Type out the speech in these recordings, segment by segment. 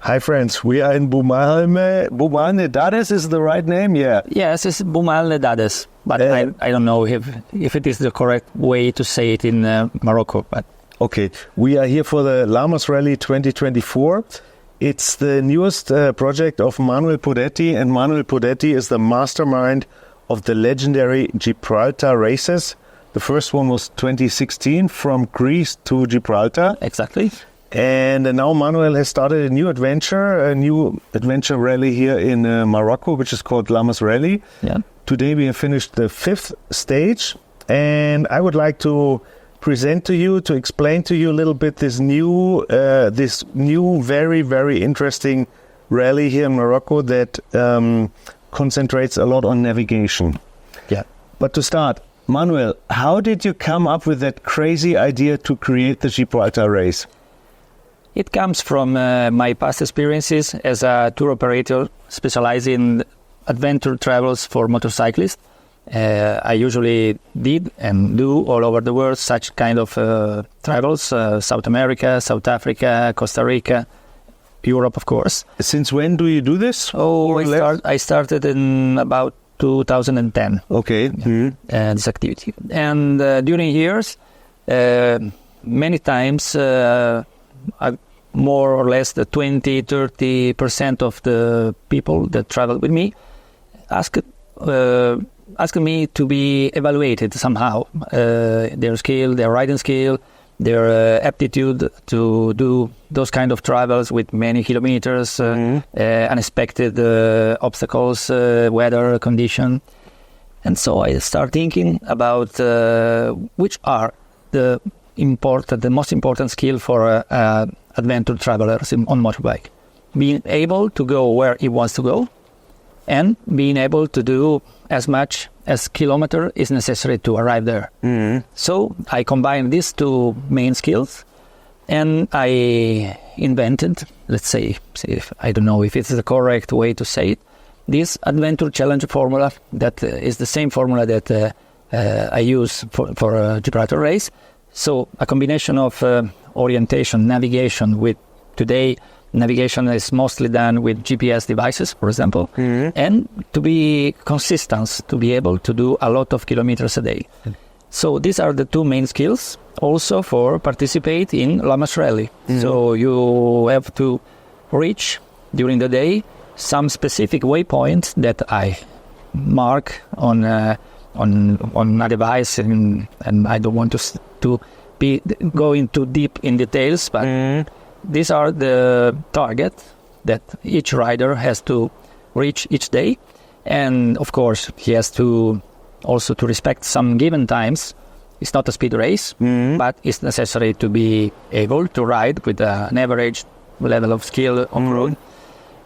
Hi friends, we are in Bumalnedades is the right name? Yeah. Yes, it's Bumalnedades, but I don't know if it is the correct way to say it in Morocco. But okay, we are here for the Lamas Rally 2024. It's the newest project of Manuel Podetti, and Manuel Podetti is the mastermind of the legendary Gibraltar races. The first one was 2016 from Greece to Gibraltar. Exactly. And now Manuel has started a new adventure rally here in Morocco, which is called Lamas Rally. Yeah. Today we have finished the 5th stage, and I would like to present to you, to explain to you a little bit this new very, very interesting rally here in Morocco that concentrates a lot on navigation. Yeah. But to start, Manuel, how did you come up with that crazy idea to create the Gibraltar race? It comes from my past experiences as a tour operator specialized in adventure travels for motorcyclists. I usually did and do all over the world such kind of travels, South America, South Africa, Costa Rica, Europe, of course. Since when do you do this? I started in about 2010. Okay. This activity. And during years, many times, more or less the 20-30% of the people that travel with me ask me to be evaluated somehow. Their skill, their riding skill, their aptitude to do those kind of travels with many kilometers, unexpected obstacles, weather condition. And so I start thinking about which are the most important skill for adventure travelers on motorbike. Being able to go where he wants to go, and being able to do as much as kilometer is necessary to arrive there. So I combined these two main skills, and I invented, let's say, I don't know if it's the correct way to say it, this adventure challenge formula that is the same formula that I use for a Gibraltar race. So a combination of orientation, navigation with today, navigation is mostly done with GPS devices, for example, and to be consistent, to be able to do a lot of kilometers a day. So these are the two main skills also for participate in Lamas Rally. So you have to reach during the day some specific waypoints that I mark on a device, and I don't want to be going too deep in details, but these are the targets that each rider has to reach each day, and of course he has to also to respect some given times. It's not a speed race, but it's necessary to be able to ride with an average level of skill on road,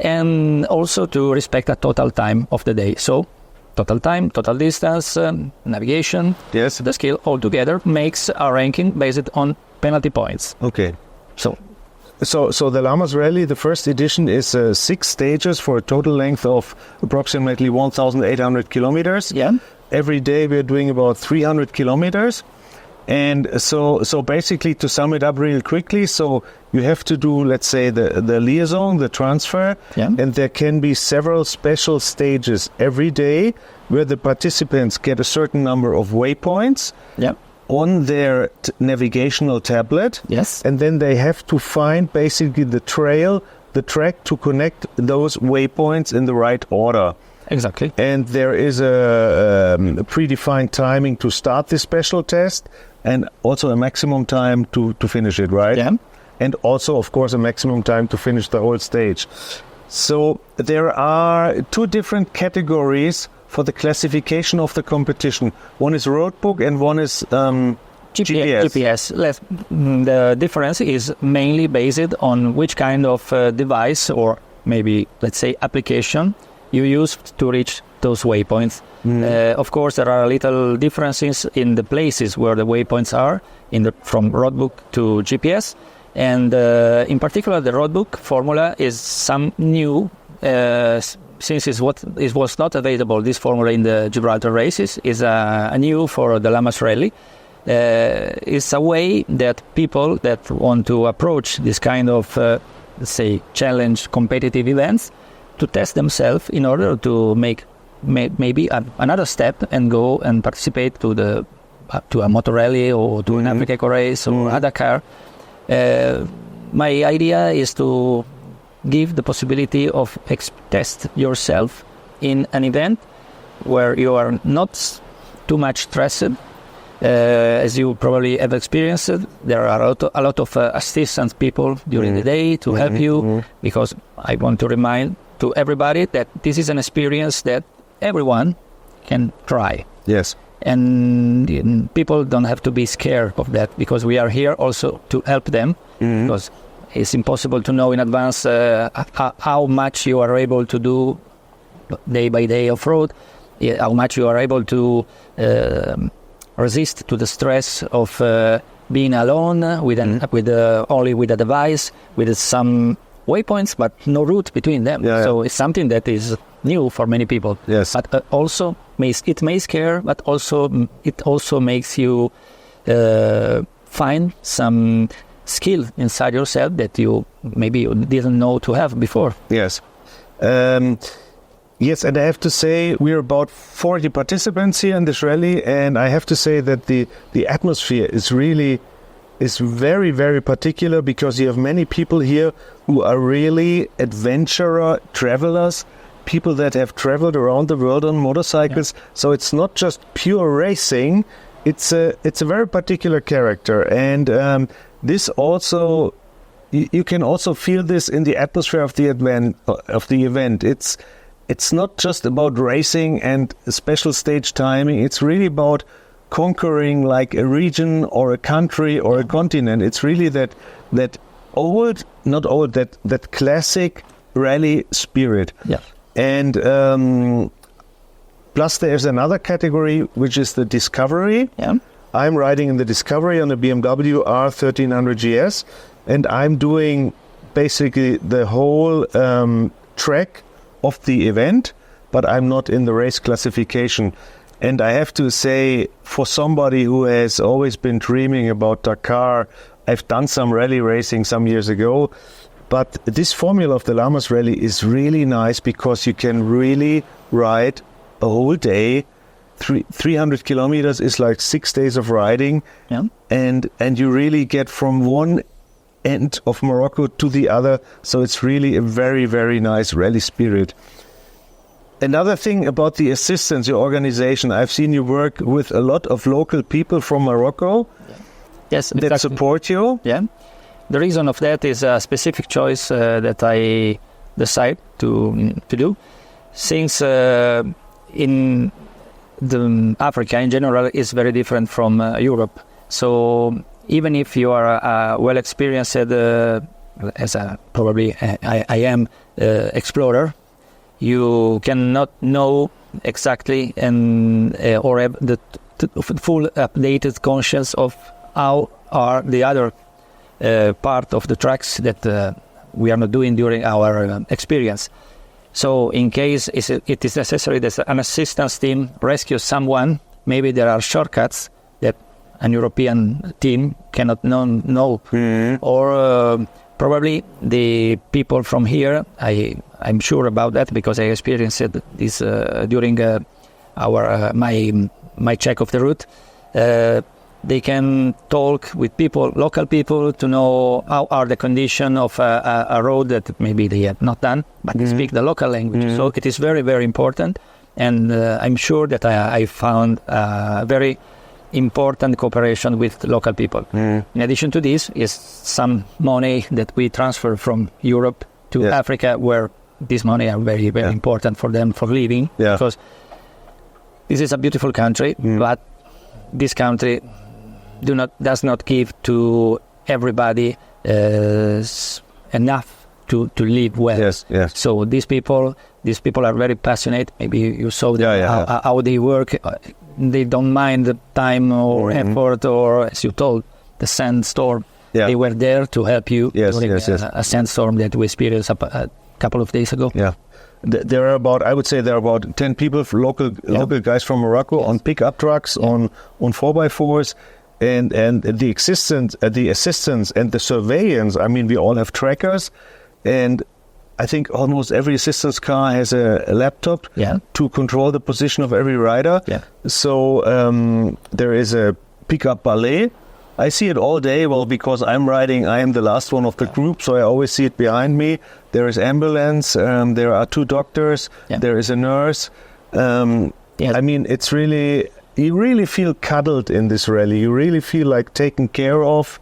and also to respect a total time of the day. So total time, total distance, navigation, yes, the skill all together makes a ranking based on penalty points. Okay. So the Lamas Rally, the first edition, is 6 stages for a total length of approximately 1,800 kilometers. Yeah. Every day we're doing about 300 kilometers. And so basically, to sum it up real quickly, so you have to do, let's say, the liaison, the transfer, and there can be several special stages every day where the participants get a certain number of waypoints on their navigational tablet. Yes. And then they have to find basically the track to connect those waypoints in the right order. Exactly. And there is a predefined timing to start this special test, and also a maximum time to finish it, right? Yeah. And also, of course, a maximum time to finish the whole stage. So there are 2 different categories for the classification of the competition. One is roadbook and one is GPS. The difference is mainly based on which kind of device, or maybe, let's say, application you use to reach those waypoints. Of course, there are little differences in the places where the waypoints are, from roadbook to GPS. And in particular, the roadbook formula is some new, since it was not available, this formula in the Gibraltar races, is a new for the Lamas Rally. It's a way that people that want to approach this kind of let's say, challenge competitive events to test themselves in order to make maybe another step and go and participate to a motor rally or to an Africa race or a Dakar. My idea is to give the possibility of test yourself in an event where you are not too much stressed. As you probably have experienced, there are a lot of assistance people during the day to help you, because I want to remind to everybody that this is an experience that everyone can try. Yes. And people don't have to be scared of that, because we are here also to help them, because it's impossible to know in advance how much you are able to do day by day off-road, how much you are able to resist to the stress of being alone only with a device, with some waypoints but no route between them. So it's something that is new for many people. Yes. But also it may scare, but it also makes you find some skill inside yourself that you didn't know to have before. Yes. Yes, and I have to say we're about 40 participants here in this rally, and I have to say that the atmosphere is very, very particular, because you have many people here who are really adventurer travelers, people that have traveled around the world on motorcycles. Yeah. So it's not just pure racing; it's a very particular character, and this also you can also feel this in the atmosphere of the event. It's not just about racing and special stage timing. It's really about conquering like a region or a country or a continent. It's really that classic rally spirit. Yeah. And plus there's another category, which is the Discovery. Yeah. I'm riding in the Discovery on a BMW R1300 GS, and I'm doing basically the whole track of the event, but I'm not in the race classification. And I have to say, for somebody who has always been dreaming about Dakar, I've done some rally racing some years ago, but this formula of the Lamas Rally is really nice, because you can really ride a whole day. 300 kilometers is like 6 days of riding, and you really get from one end of Morocco to the other. So it's really a very, very nice rally spirit. Another thing about the assistance, your organization, I've seen you work with a lot of local people from Morocco. Yes, that support you. Yeah. The reason of that is a specific choice that I decide to do, since in the Africa in general is very different from Europe. So even if you are well experienced as probably I am explorer, you cannot know exactly and or have the full updated conscience of how are the other part of the tracks that we are not doing during our experience. So in case it is necessary that an assistance team rescues someone, maybe there are shortcuts that an European team cannot know. Or probably the people from here, I'm sure about that, because I experienced this during my check of the route. They can talk with local people, to know how are the condition of a road that maybe they have not done, but they speak the local language. So it is very, very important, and I'm sure that I found very important cooperation with local people. In addition to this is some money that we transfer from Europe to Africa, where this money are very, very important for them for living, because this is a beautiful country, but this country does not give to everybody enough to live well. Yes. So these people are very passionate. Maybe you saw them, how they work. They don't mind the time or effort, or, as you told, the sandstorm. They were there to help you during a sandstorm that we experienced a couple of days ago. There are about 10 people, local guys from Morocco, on pickup trucks, on 4x4s. And the assistance and the surveillance. I mean, we all have trackers, and I think almost every assistance car has a laptop to control the position of every rider. Yeah. So there is a pickup ballet. I see it all day. Well, because I'm riding, I am the last one of the group, so I always see it behind me. There is ambulance. There are 2 doctors. Yeah. There is a nurse. I mean, it's really, you really feel cuddled in this rally. You really feel like taken care of.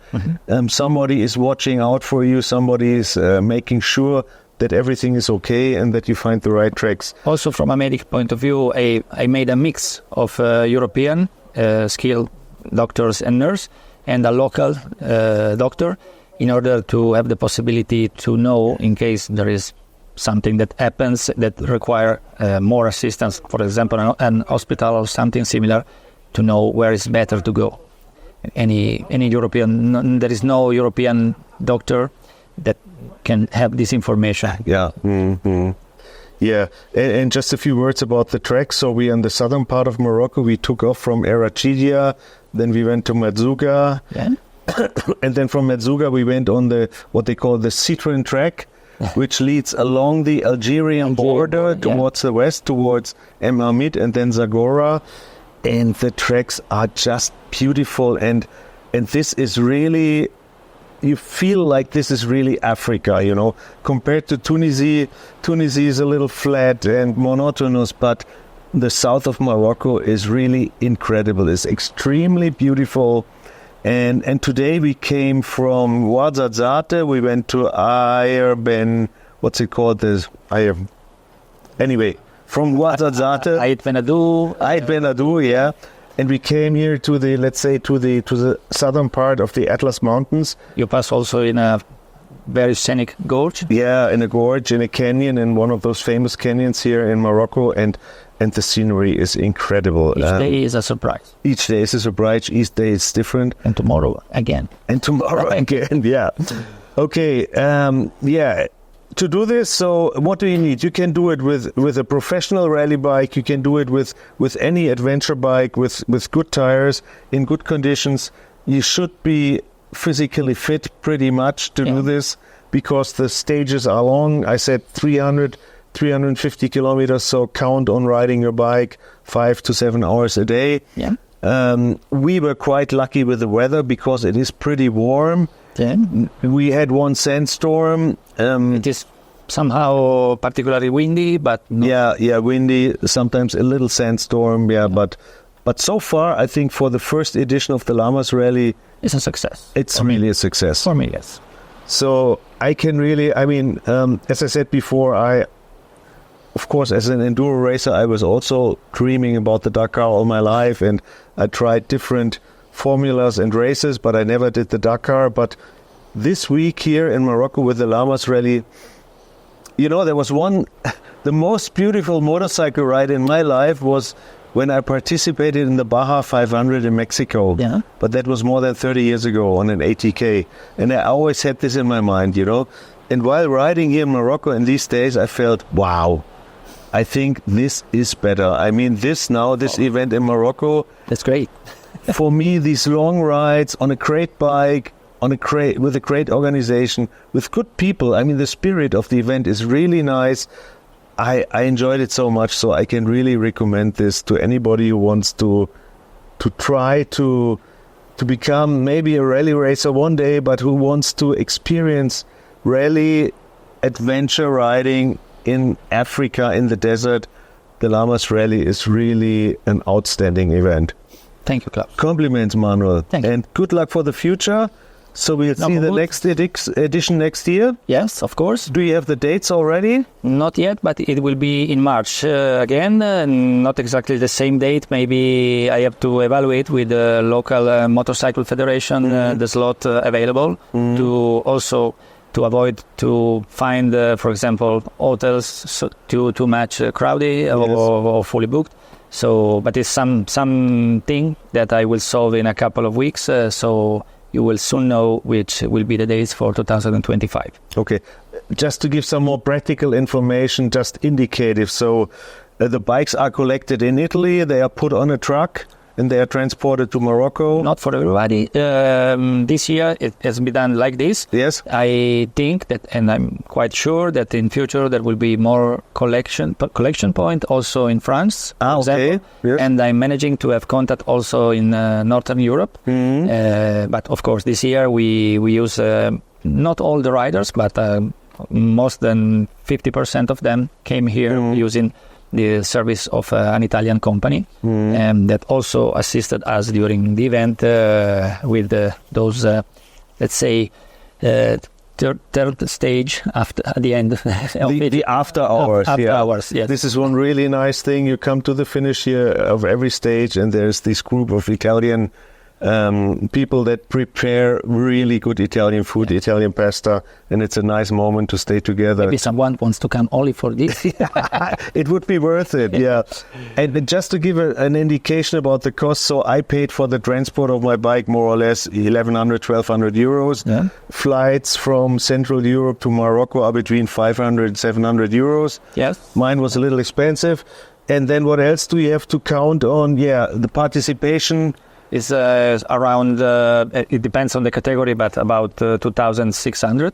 Somebody is watching out for you. Somebody is making sure that everything is okay and that you find the right tracks. Also, from a medic point of view, I made a mix of European skilled doctors and nurse and a local doctor in order to have the possibility to know in case there is something that happens that require more assistance, for example, an hospital or something similar, to know where it's better to go. Any European, there is no European doctor that can have this information. Yeah. Mm-hmm. Yeah, and just a few words about the track. So we are in the southern part of Morocco. We took off from Arachidia, then we went to Merzouga, and then from Merzouga we went on the what they call the Citron track, which leads along the Algerian border towards the west, towards El Hamid and then Zagora. And the tracks are just beautiful, and this is really, you feel like this is really Africa, you know, compared to Tunisia. Tunisia is a little flat and monotonous, but the south of Morocco is really incredible. It's extremely beautiful. And today we came from Ouarzazate, we went to Ayer Ben, what's it called? Anyway, from Ouarzazate, Ait Benadou, yeah. And we came here to the, let's say, to the southern part of the Atlas Mountains. You pass also in a very scenic gorge. Yeah, in a gorge, in a canyon, in one of those famous canyons here in Morocco, and the scenery is incredible. Each day is a surprise. Each day is a surprise. Each day is different. And tomorrow again. Yeah. Okay. To do this, so what do you need? You can do it with a professional rally bike. You can do it with any adventure bike, with good tires, in good conditions. You should be physically fit pretty much to do this, because the stages are long. I said 350 kilometers, so count on riding your bike 5 to 7 hours a day. Yeah. We were quite lucky with the weather because it is pretty warm. Yeah. We had one sandstorm. It is somehow particularly windy, but windy. Sometimes a little sandstorm. But so far, I think for the first edition of the Lamas Rally, it's a success. It's really a success for me. Yes. So I can really, as I said before, of course, as an enduro racer, I was also dreaming about the Dakar all my life, and I tried different formulas and races, but I never did the Dakar. But this week here in Morocco with the Lamas Rally, you know, there was the most beautiful motorcycle ride in my life was when I participated in the Baja 500 in Mexico. Yeah. But that was more than 30 years ago on an ATK. And I always had this in my mind, you know. And while riding here in Morocco in these days, I felt, wow, I think this is better. I mean, this event in Morocco. That's great. For me, these long rides on a great bike, with a great organization, with good people. I mean, the spirit of the event is really nice. I enjoyed it so much, so I can really recommend this to anybody who wants to try to become maybe a rally racer one day, but who wants to experience rally adventure riding in Africa, in the desert. The Lamas Rally is really an outstanding event. Thank you, Klaus. Compliments, Manuel. Thank you. And good luck for the future. So we'll see the next edition next year? Yes, of course. Do you have the dates already? Not yet, but it will be in March again. Not exactly the same date. Maybe I have to evaluate with the local motorcycle federation the slot available to avoid to find, for example, hotels too much crowded or fully booked. So, but it's something that I will solve in a couple of weeks. So you will soon know which will be the dates for 2025. Okay. Just to give some more practical information, just indicative. So the bikes are collected in Italy. They are put on a truck. and they are transported to Morocco? Not for everybody. This year it has been done like this. Yes. I think that, and I'm quite sure that in future there will be more collection point also in France, for example. Yes. And I'm managing to have contact also in Northern Europe. But of course, this year we use not all the riders, but most than 50% of them came here using the service of an Italian company, and that also assisted us during the event with those, let's say, third stage at the end of the after hours. After hours, yes. This is one really nice thing. You come to the finish here of every stage, and there's this group of Italian people that prepare really good Italian food, Italian pasta, and it's a nice moment to stay together. Maybe someone wants to come only for this. It would be worth it, yeah. And just to give an indication about the cost, so I paid for the transport of my bike more or less 1,100, 1,200 euros. Yeah. Flights from Central Europe to Morocco are between 500, 700 euros. Yes. Mine was a little expensive. And then what else do you have to count on? Yeah, the participation is around, it depends on the category, but about 2,600.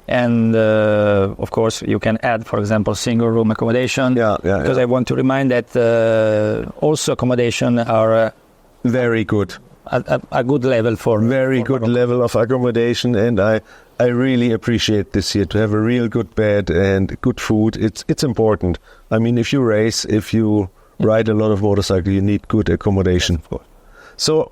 And of course, you can add, for example, single room accommodation. Because I want to remind that also accommodation are very good. A good level for very good Morocco. Level of accommodation, and I really appreciate this here to have a real good bed and good food. It's important. I mean, if you race, if you ride a lot of motorcycle, you need good accommodation. Yes, so,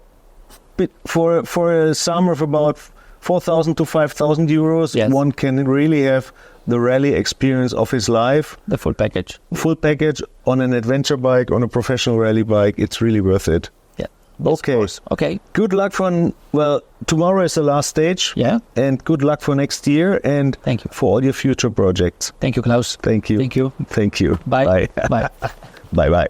for a sum of about 4,000 to 5,000 euros, one can really have the rally experience of his life. The full package. Full package on an adventure bike, on a professional rally bike. It's really worth it. Yeah. Okay. Good luck tomorrow is the last stage. Yeah. And good luck for next year and thank you for all your future projects. Thank you, Klaus. Thank you. Thank you. Thank you. Bye. Bye. Bye. Bye-bye.